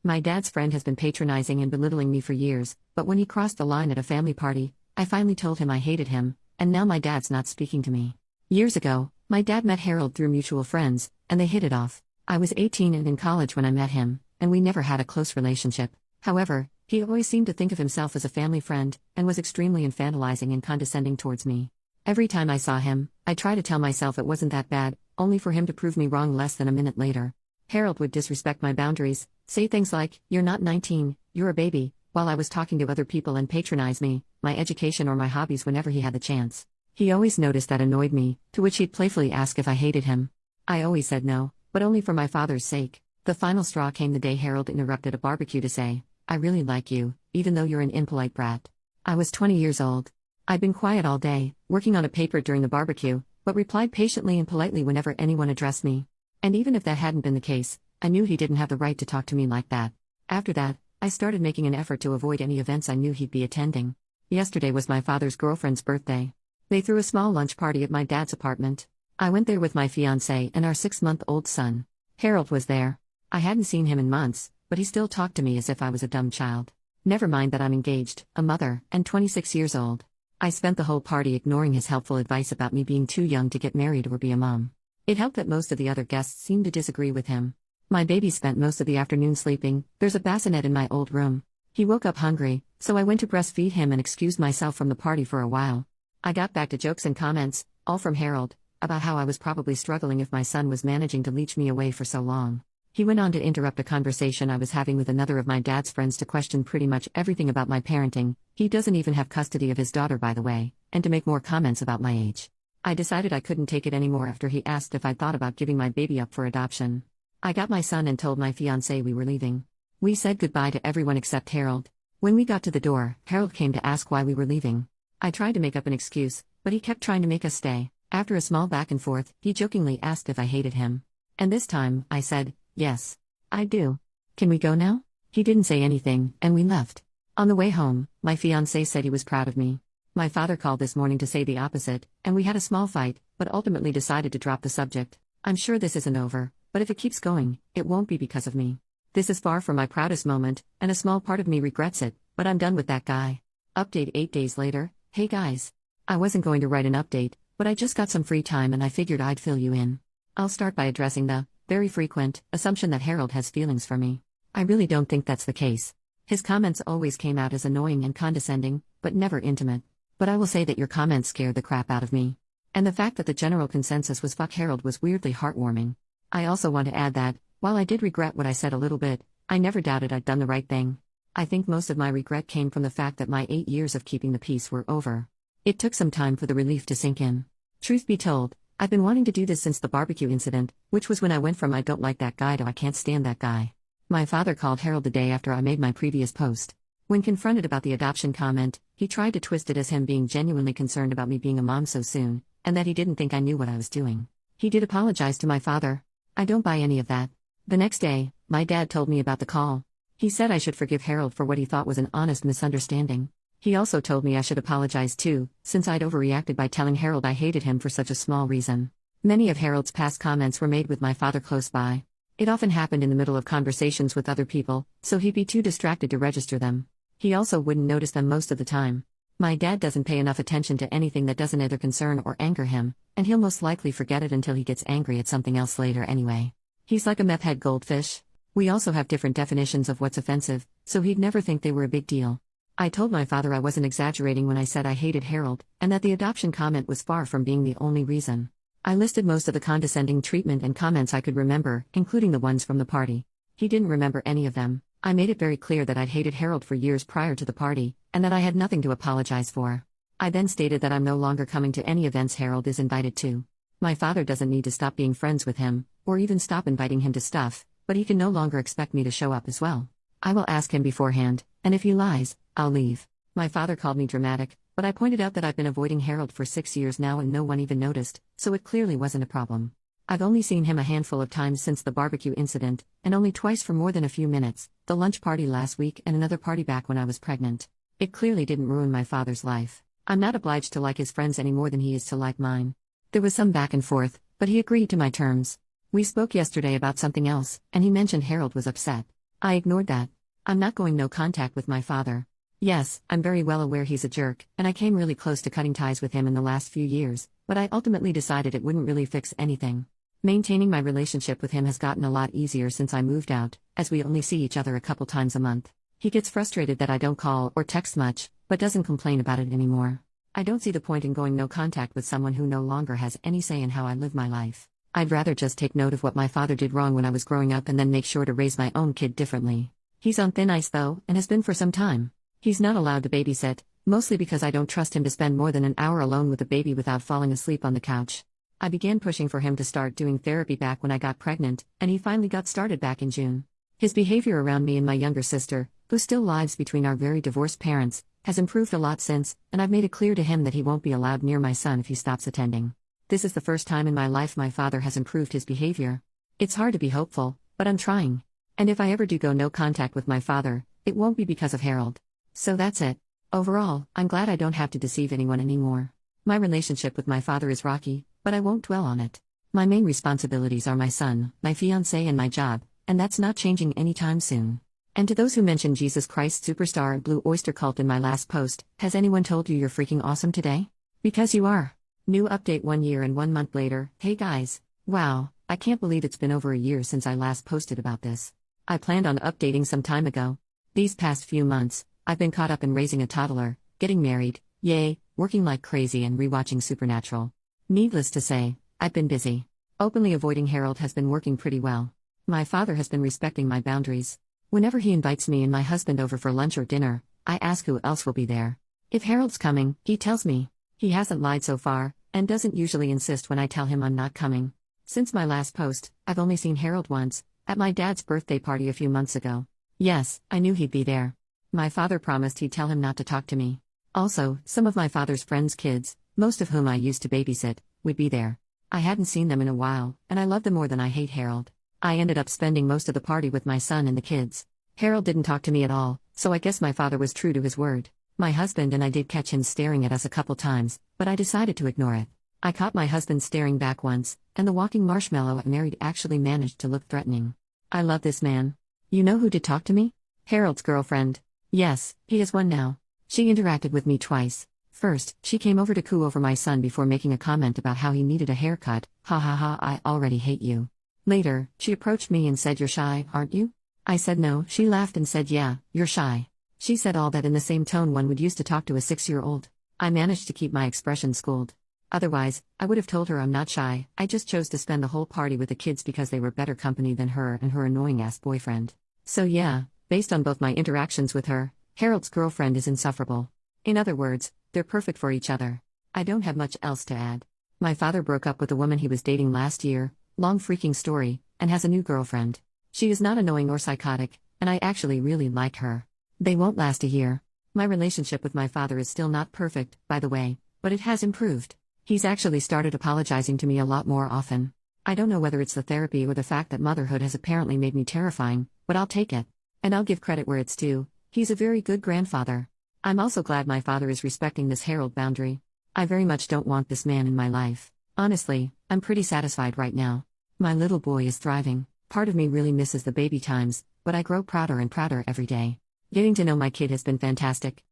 My dad's friend has been patronizing and belittling me for years, but when he crossed the line at a family party, I finally told him I hated him, and now my dad's not speaking to me. Years ago, my dad met Harold through mutual friends, and they hit it off. I was 18 and in college when I met him, and we never had a close relationship. However, he always seemed to think of himself as a family friend, and was extremely infantilizing and condescending towards me. Every time I saw him, I tried to tell myself it wasn't that bad, only for him to prove me wrong less than a minute later. Harold would disrespect my boundaries, say things like, "You're not 19, you're a baby," while I was talking to other people, and patronize me, my education or my hobbies whenever he had the chance. He always noticed that annoyed me, to which he'd playfully ask if I hated him. I always said no, but only for my father's sake. The final straw came the day Harold interrupted a barbecue to say, "I really like you, even though you're an impolite brat." I was 20 years old. I'd been quiet all day, working on a paper during the barbecue, but replied patiently and politely whenever anyone addressed me. And even if that hadn't been the case, I knew he didn't have the right to talk to me like that. After that, I started making an effort to avoid any events I knew he'd be attending. Yesterday was my father's girlfriend's birthday. They threw a small lunch party at my dad's apartment. I went there with my fiancé and our 6-month-old son. Harold was there. I hadn't seen him in months, but he still talked to me as if I was a dumb child. Never mind that I'm engaged, a mother, and 26 years old. I spent the whole party ignoring his helpful advice about me being too young to get married or be a mom. It helped that most of the other guests seemed to disagree with him. My baby spent most of the afternoon sleeping. There's a bassinet in my old room. He woke up hungry, so I went to breastfeed him and excused myself from the party for a while. I got back to jokes and comments, all from Harold, about how I was probably struggling if my son was managing to leech me away for so long. He went on to interrupt a conversation I was having with another of my dad's friends to question pretty much everything about my parenting. He doesn't even have custody of his daughter, by the way, and to make more comments about my age. I decided I couldn't take it anymore after he asked if I'd thought about giving my baby up for adoption. I got my son and told my fiancé we were leaving. We said goodbye to everyone except Harold. When we got to the door, Harold came to ask why we were leaving. I tried to make up an excuse, but he kept trying to make us stay. After a small back and forth, he jokingly asked if I hated him. And this time, I said, "Yes, I do. Can we go now?" He didn't say anything, and we left. On the way home, my fiancé said he was proud of me. My father called this morning to say the opposite, and we had a small fight, but ultimately decided to drop the subject. I'm sure this isn't over, but if it keeps going, it won't be because of me. This is far from my proudest moment, and a small part of me regrets it, but I'm done with that guy. Update 8 days later. Hey guys. I wasn't going to write an update, but I just got some free time and I figured I'd fill you in. I'll start by addressing the very frequent assumption that Harold has feelings for me. I really don't think that's the case. His comments always came out as annoying and condescending, but never intimate. But I will say that your comments scared the crap out of me. And the fact that the general consensus was fuck Harold was weirdly heartwarming. I also want to add that, while I did regret what I said a little bit, I never doubted I'd done the right thing. I think most of my regret came from the fact that my 8 years of keeping the peace were over. It took some time for the relief to sink in. Truth be told, I've been wanting to do this since the barbecue incident, which was when I went from "I don't like that guy" to "I can't stand that guy." My father called Harold the day after I made my previous post. When confronted about the adoption comment, he tried to twist it as him being genuinely concerned about me being a mom so soon, and that he didn't think I knew what I was doing. He did apologize to my father. I don't buy any of that. The next day, my dad told me about the call. He said I should forgive Harold for what he thought was an honest misunderstanding. He also told me I should apologize too, since I'd overreacted by telling Harold I hated him for such a small reason. Many of Harold's past comments were made with my father close by. It often happened in the middle of conversations with other people, so he'd be too distracted to register them. He also wouldn't notice them most of the time. My dad doesn't pay enough attention to anything that doesn't either concern or anger him, and he'll most likely forget it until he gets angry at something else later anyway. He's like a meth-head goldfish. We also have different definitions of what's offensive, so he'd never think they were a big deal. I told my father I wasn't exaggerating when I said I hated Harold, and that the adoption comment was far from being the only reason. I listed most of the condescending treatment and comments I could remember, including the ones from the party. He didn't remember any of them. I made it very clear that I'd hated Harold for years prior to the party, and that I had nothing to apologize for. I then stated that I'm no longer coming to any events Harold is invited to. My father doesn't need to stop being friends with him, or even stop inviting him to stuff, but he can no longer expect me to show up as well. I will ask him beforehand, and if he lies, I'll leave. My father called me dramatic, but I pointed out that I've been avoiding Harold for 6 years now and no one even noticed, so it clearly wasn't a problem. I've only seen him a handful of times since the barbecue incident, and only twice for more than a few minutes, the lunch party last week and another party back when I was pregnant. It clearly didn't ruin my father's life. I'm not obliged to like his friends any more than he is to like mine. There was some back and forth, but he agreed to my terms. We spoke yesterday about something else, and he mentioned Harold was upset. I ignored that. I'm not going no contact with my father. Yes, I'm very well aware he's a jerk, and I came really close to cutting ties with him in the last few years, but I ultimately decided it wouldn't really fix anything. Maintaining my relationship with him has gotten a lot easier since I moved out, as we only see each other a couple times a month. He gets frustrated that I don't call or text much, but doesn't complain about it anymore. I don't see the point in going no contact with someone who no longer has any say in how I live my life. I'd rather just take note of what my father did wrong when I was growing up and then make sure to raise my own kid differently. He's on thin ice though, and has been for some time. He's not allowed to babysit, mostly because I don't trust him to spend more than an hour alone with the baby without falling asleep on the couch. I began pushing for him to start doing therapy back when I got pregnant, and he finally got started back in June. His behavior around me and my younger sister, who still lives between our very divorced parents, has improved a lot since, and I've made it clear to him that he won't be allowed near my son if he stops attending. This is the first time in my life my father has improved his behavior. It's hard to be hopeful, but I'm trying. And if I ever do go no contact with my father, it won't be because of Harold. So that's it. Overall, I'm glad I don't have to deceive anyone anymore. My relationship with my father is rocky, but I won't dwell on it. My main responsibilities are my son, my fiancé, and my job, and that's not changing anytime soon. And to those who mentioned Jesus Christ Superstar and Blue Oyster Cult in my last post, has anyone told you you're freaking awesome today? Because you are. New update 1 year and 1 month later. Hey guys. Wow, I can't believe it's been over a year since I last posted about this. I planned on updating some time ago. These past few months, I've been caught up in raising a toddler, getting married, yay, working like crazy and rewatching Supernatural. Needless to say, I've been busy. Openly avoiding Harold has been working pretty well. My father has been respecting my boundaries. Whenever he invites me and my husband over for lunch or dinner, I ask who else will be there. If Harold's coming, he tells me. He hasn't lied so far, and doesn't usually insist when I tell him I'm not coming. Since my last post, I've only seen Harold once, at my dad's birthday party a few months ago. Yes, I knew he'd be there. My father promised he'd tell him not to talk to me. Also, some of my father's friends' kids, most of whom I used to babysit, would be there. I hadn't seen them in a while, and I love them more than I hate Harold. I ended up spending most of the party with my son and the kids. Harold didn't talk to me at all, so I guess my father was true to his word. My husband and I did catch him staring at us a couple times, but I decided to ignore it. I caught my husband staring back once, and the walking marshmallow I married actually managed to look threatening. I love this man. You know who did talk to me? Harold's girlfriend. Yes, he has one now. She interacted with me twice. First, she came over to coo over my son before making a comment about how he needed a haircut. Ha ha ha, I already hate you. Later, she approached me and said, "You're shy, aren't you?" I said no. She laughed and said, "Yeah, you're shy." She said all that in the same tone one would use to talk to a 6-year-old. I managed to keep my expression schooled. Otherwise, I would have told her I'm not shy, I just chose to spend the whole party with the kids because they were better company than her and her annoying-ass boyfriend. So yeah, based on both my interactions with her, Harold's girlfriend is insufferable. In other words, they're perfect for each other. I don't have much else to add. My father broke up with the woman he was dating last year, long freaking story, and has a new girlfriend. She is not annoying or psychotic, and I actually really like her. They won't last a year. My relationship with my father is still not perfect, by the way, but it has improved. He's actually started apologizing to me a lot more often. I don't know whether it's the therapy or the fact that motherhood has apparently made me terrifying, but I'll take it. And I'll give credit where it's due. He's a very good grandfather. I'm also glad my father is respecting this Harold boundary. I very much don't want this man in my life. Honestly, I'm pretty satisfied right now. My little boy is thriving. Part of me really misses the baby times, but I grow prouder and prouder every day. Getting to know my kid has been fantastic.